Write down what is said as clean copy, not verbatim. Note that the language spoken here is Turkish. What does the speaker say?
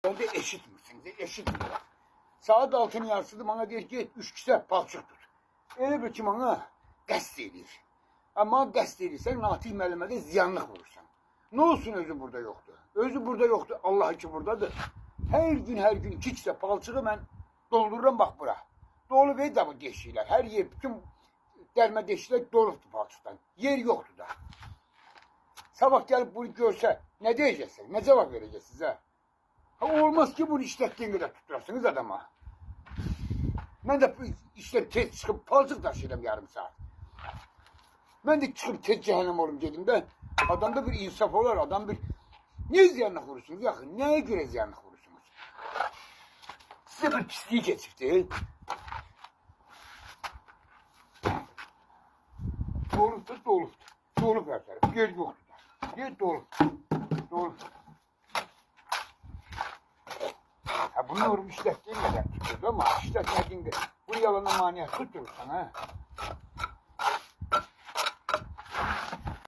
Ben de eşitmişsiniz, eşitmiyor. Saat 6'nın yarısıdır, bana deyir ki, 3 kisə palçıq tut. Elə bir ki, bana qəst edir. Ama qəst edirsən, Natiq müəllimə də ziyanlıq vurursan. Ne olsun özü burada yoktu? Özü burada yoktu, Allah ki buradadır. Her gün 2 kisə palçığı mən doldururam bax bura. Dolu ve de bu deşiklər, her yer, bütün dərmə deşiklər doludur palçıqdan. Yer yoktu da. Sabah gelip bunu görsə, ne diyeceksiniz, ne cevap vereceksiniz ha? Olmaz ki bunu işlettiğin kadar tuturasınız adama. Ben de işten tez çıkıp palçık taşıyacağım yarım saat. Ben de çıkıp tez cehennem olum dedim de adamda bir insaf olur, adam bir niye ziyanlık vurursunuz yakın, neye göre ziyanlık vurursunuz? Size bir pisliği geçirdi. Doğrultu, doğrultu. Doğrultu her taraf, yer yoktu da. Yer doğrultu. Doğrultu. Ha bunu işlettiğin kadar tutuyordu ama işletmediğin kadar bu yalana mani tutturursan ha.